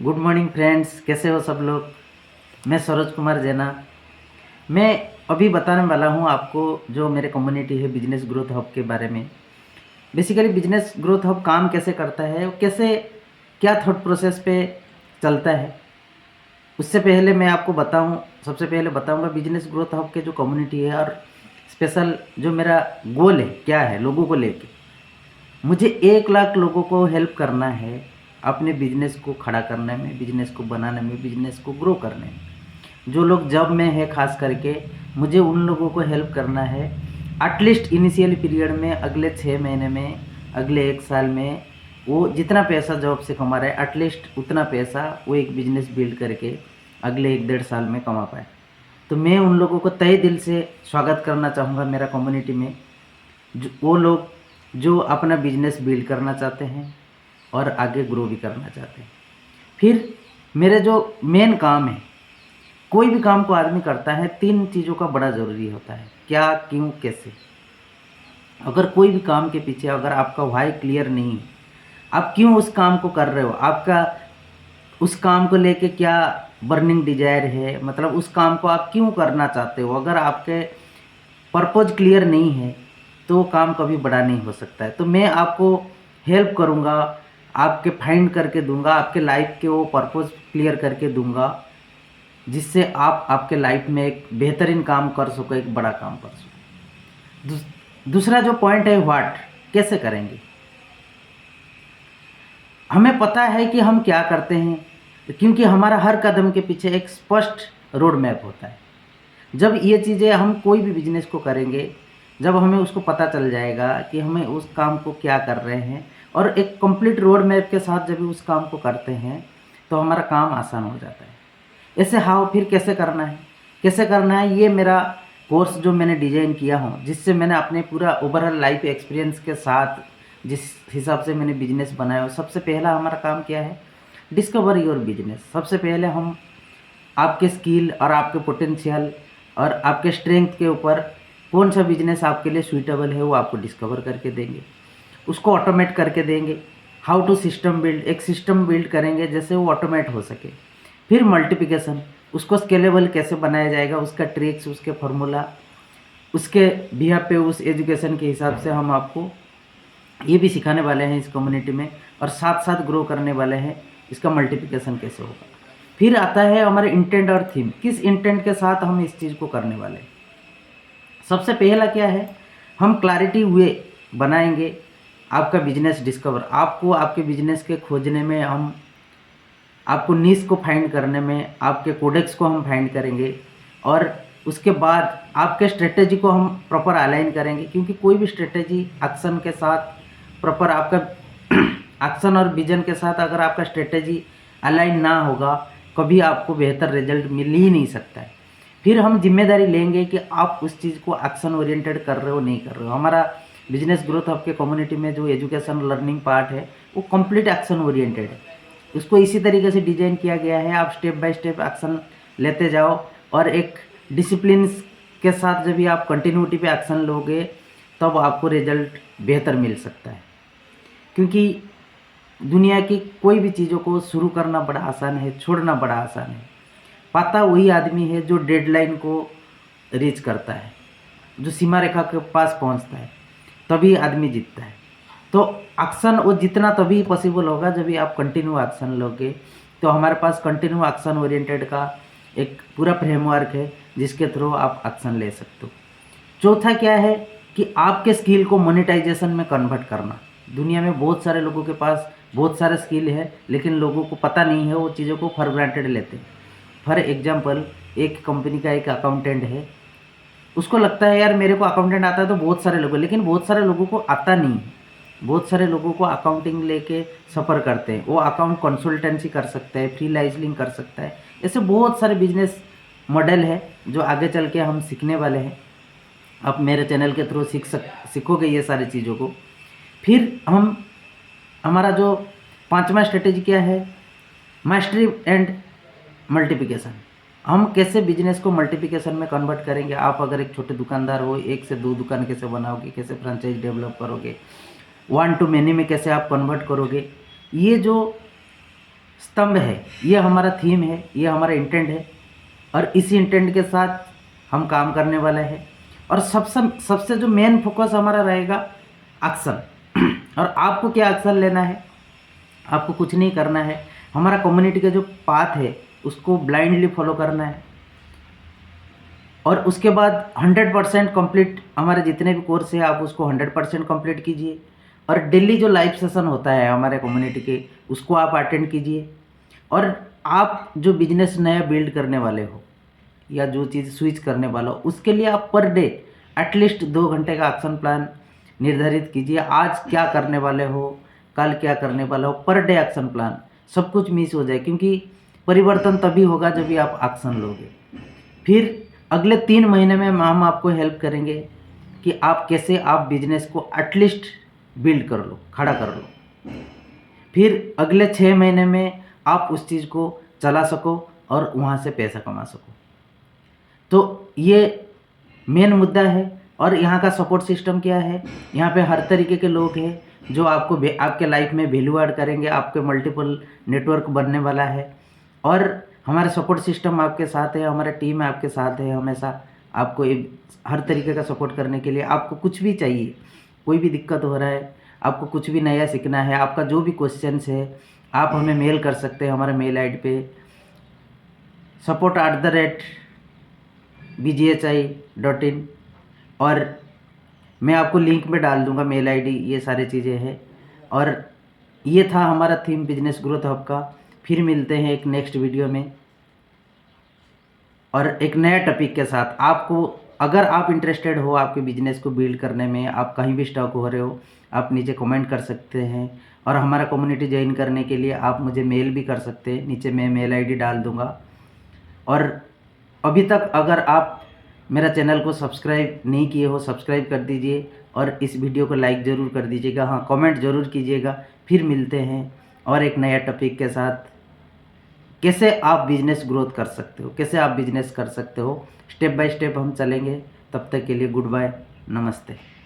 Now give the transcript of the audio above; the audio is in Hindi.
गुड मॉर्निंग फ्रेंड्स, कैसे हो सब लोग। मैं सरोज कुमार जैना। मैं अभी बताने वाला हूँ आपको जो मेरे कम्युनिटी है बिजनेस ग्रोथ हब के बारे में। बेसिकली बिजनेस ग्रोथ हब काम कैसे करता है और कैसे क्या थॉट प्रोसेस पे चलता है। उससे पहले मैं आपको बताऊँ, सबसे पहले बताऊँगा बिजनेस ग्रोथ हब के जो कम्युनिटी है और स्पेशल जो मेरा गोल है क्या है लोगों को लेके। मुझे 1 लाख लोगों को हेल्प करना है अपने बिजनेस को खड़ा करने में, बिजनेस को बनाने में, बिजनेस को ग्रो करने में। जो लोग जॉब में है खास करके, मुझे उन लोगों को हेल्प करना है एटलीस्ट इनिशियल पीरियड में, अगले 6 महीने में, अगले 1 साल में। वो जितना पैसा जॉब से कमा रहा है एटलीस्ट उतना पैसा वो एक बिजनेस बिल्ड करके अगले 1 डेढ़ साल में कमा पाए। तो मैं उन लोगों को तहे दिल से स्वागत करना चाहूँगा मेरा कम्युनिटी में। वो लोग जो अपना बिजनेस बिल्ड करना चाहते हैं और आगे ग्रो भी करना चाहते हैं। फिर मेरे जो मेन काम है, कोई भी काम को आदमी करता है 3 चीज़ों का बड़ा ज़रूरी होता है, क्या, क्यों, कैसे। अगर कोई भी काम के पीछे अगर आपका व्हाई क्लियर नहीं है, आप क्यों उस काम को कर रहे हो, आपका उस काम को लेके क्या बर्निंग डिजायर है, मतलब उस काम को आप क्यों करना चाहते हो, अगर आपके पर्पज़ क्लियर नहीं है तो वो काम कभी बड़ा नहीं हो सकता है। तो मैं आपको हेल्प करूँगा, आपके फाइंड करके दूंगा, आपके लाइफ के वो पर्पज़ क्लियर करके दूंगा, जिससे आप आपके लाइफ में एक बेहतरीन काम कर सको, एक बड़ा काम कर सको। दूसरा जो पॉइंट है व्हाट, कैसे करेंगे। हमें पता है कि हम क्या करते हैं क्योंकि हमारा हर कदम के पीछे एक स्पष्ट रोड मैप होता है। जब ये चीज़ें हम कोई भी बिजनेस को करेंगे, जब हमें उसको पता चल जाएगा कि हमें उस काम को क्या कर रहे हैं और एक कंप्लीट रोड मैप के साथ जब उस काम को करते हैं तो हमारा काम आसान हो जाता है। ऐसे हाउ फिर कैसे करना है, कैसे करना है, ये मेरा कोर्स जो मैंने डिज़ाइन किया हूँ, जिससे मैंने अपने पूरा ओवरऑल लाइफ एक्सपीरियंस के साथ जिस हिसाब से मैंने बिजनेस बनाया हो। सबसे पहला हमारा काम क्या है, डिस्कवर योर बिजनेस। सबसे पहले हम आपके स्किल और आपके पोटेंशियल और आपके स्ट्रेंथ के ऊपर कौन सा बिजनेस आपके लिए सूटेबल है वो आपको डिस्कवर करके देंगे, उसको ऑटोमेट करके देंगे। हाउ टू सिस्टम बिल्ड, एक सिस्टम बिल्ड करेंगे जैसे वो ऑटोमेट हो सके। फिर मल्टीप्लिकेशन, उसको स्केलेबल कैसे बनाया जाएगा, उसका ट्रिक्स, उसके फार्मूला, उसके बिहाफ पे, उस एजुकेशन के हिसाब से हम आपको ये भी सिखाने वाले हैं इस कम्युनिटी में, और साथ साथ ग्रो करने वाले हैं इसका मल्टीप्लिकेशन कैसे होगा। फिर आता है हमारे इंटेंट और थीम, किस इंटेंट के साथ हम इस चीज़ को करने वाले हैं। सबसे पहला क्या है, हम क्लैरिटी वे बनाएंगे आपका बिजनेस डिस्कवर। आपको आपके बिजनेस के खोजने में, हम आपको नीश को फाइंड करने में, आपके कोडेक्स को हम फाइंड करेंगे और उसके बाद आपके स्ट्रेटेजी को हम प्रॉपर अलाइन करेंगे। क्योंकि कोई भी स्ट्रेटेजी एक्शन के साथ प्रॉपर आपका एक्शन और विजन के साथ अगर आपका स्ट्रेटेजी अलाइन ना होगा, कभी आपको बेहतर रिजल्ट मिल ही नहीं सकता है। फिर हम जिम्मेदारी लेंगे कि आप उस चीज़ को एक्शन ओरिएंटेड कर रहे हो नहीं कर रहे हो। हमारा बिजनेस ग्रोथ आपके कम्युनिटी में जो एजुकेशन लर्निंग पार्ट है वो कंप्लीट एक्शन ओरिएंटेड है। उसको इसी तरीके से डिजाइन किया गया है, आप स्टेप बाय स्टेप एक्शन लेते जाओ और एक डिसिप्लिन के साथ जब भी आप कंटिन्यूटी पे एक्शन लोगे तब आपको रिजल्ट बेहतर मिल सकता है। क्योंकि दुनिया की कोई भी चीज़ों को शुरू करना बड़ा आसान है, छोड़ना बड़ा आसान है। पाता वही आदमी है जो डेडलाइन को रीच करता है, जो सीमा रेखा के पास पहुंचता है, तभी आदमी जीतता है। तो एक्शन वो जितना तभी पॉसिबल होगा जब भी आप कंटिन्यू एक्शन लोगे। तो हमारे पास कंटिन्यू एक्शन ओरिएंटेड का एक पूरा फ्रेमवर्क है जिसके थ्रू आप एक्शन ले सकते हो। चौथा क्या है कि आपके स्किल को मोनेटाइजेशन में कन्वर्ट करना। दुनिया में बहुत सारे लोगों के पास बहुत सारे स्किल है, लेकिन लोगों को पता नहीं है, वो चीज़ों को फॉर ग्रांटेड लेते हैं। फॉर एग्जाम्पल, एक कंपनी का एक अकाउंटेंट है, उसको लगता है यार मेरे को अकाउंटेंट आता है तो बहुत सारे लोग, लेकिन बहुत सारे लोगों को आता नहीं है। बहुत सारे लोगों को अकाउंटिंग लेके सफ़र करते हैं, वो अकाउंट कंसल्टेंसी कर सकता है, फ्रीलांसिंग कर सकता है। ऐसे बहुत सारे बिजनेस मॉडल है जो आगे चल के हम सीखने वाले हैं। आप मेरे चैनल के थ्रू सीखोगे ये सारी चीज़ों को। फिर हम हमारा जो पांचवा स्ट्रेटेजी क्या है, मास्टरी एंड मल्टीप्लिकेशन। हम कैसे बिजनेस को मल्टीप्लिकेशन में कन्वर्ट करेंगे। आप अगर एक छोटे दुकानदार हो, 1 से 2 दुकान कैसे बनाओगे, कैसे फ्रेंचाइज डेवलप करोगे, 1 to many में कैसे आप कन्वर्ट करोगे। ये जो स्तंभ है, ये हमारा थीम है, ये हमारा इंटेंट है और इसी इंटेंट के साथ हम काम करने वाले हैं। और सबसे जो मेन फोकस हमारा रहेगा एक्शन। और आपको क्या एक्शन लेना है, आपको कुछ नहीं करना है, हमारा कम्युनिटी का जो पाथ है उसको ब्लाइंडली फॉलो करना है और उसके बाद 100% कंप्लीट, हमारे जितने भी कोर्स है आप उसको 100% कंप्लीट कीजिए। और डेली जो लाइव सेशन होता है हमारे कम्युनिटी के, उसको आप अटेंड कीजिए। और आप जो बिजनेस नया बिल्ड करने वाले हो या जो चीज़ स्विच करने वाला हो, उसके लिए आप पर डे एटलीस्ट 2 घंटे का एक्शन प्लान निर्धारित कीजिए। आज क्या करने वाले हो, कल क्या करने वाले हो, पर डे एक्शन प्लान। सब कुछ मिस हो जाए, क्योंकि परिवर्तन तभी होगा जब भी आप एक्शन लोगे। फिर अगले 3 महीने में हम आपको हेल्प करेंगे कि आप कैसे आप बिजनेस को एटलीस्ट बिल्ड कर लो, खड़ा कर लो। फिर अगले 6 महीने में आप उस चीज़ को चला सको और वहाँ से पैसा कमा सको। तो ये मेन मुद्दा है। और यहाँ का सपोर्ट सिस्टम क्या है, यहाँ पे हर तरीके के लोग हैं जो आपको आपके लाइफ में वैल्यू ऐड करेंगे, आपके मल्टीपल नेटवर्क बनने वाला है। और हमारा सपोर्ट सिस्टम आपके साथ है, हमारा टीम आपके साथ है हमेशा, आपको हर तरीके का सपोर्ट करने के लिए। आपको कुछ भी चाहिए, कोई भी दिक्कत हो रहा है, आपको कुछ भी नया सीखना है, आपका जो भी क्वेश्चंस है, आप हमें मेल कर सकते हैं हमारे मेल आईडी पे support@bghi.in। और मैं आपको लिंक में डाल दूंगा मेल आईडी, ये सारी चीज़ें हैं। और ये था हमारा थीम बिजनेस ग्रोथ हब का। फिर मिलते हैं एक नेक्स्ट वीडियो में और एक नया टॉपिक के साथ। आपको अगर आप इंटरेस्टेड हो आपके बिजनेस को बिल्ड करने में, आप कहीं भी स्टक हो रहे हो, आप नीचे कमेंट कर सकते हैं। और हमारा कम्युनिटी ज्वाइन करने के लिए आप मुझे मेल भी कर सकते हैं, नीचे मैं मेल आईडी डाल दूंगा। और अभी तक अगर आप मेरा चैनल को सब्सक्राइब नहीं किए हो, सब्सक्राइब कर दीजिए और इस वीडियो को लाइक ज़रूर कर दीजिएगा। हाँ, कमेंट ज़रूर कीजिएगा। फिर मिलते हैं और एक नया टॉपिक के साथ, कैसे आप बिजनेस ग्रोथ कर सकते हो, कैसे आप बिजनेस कर सकते हो, स्टेप बाय स्टेप हम चलेंगे। तब तक के लिए गुड बाय, नमस्ते।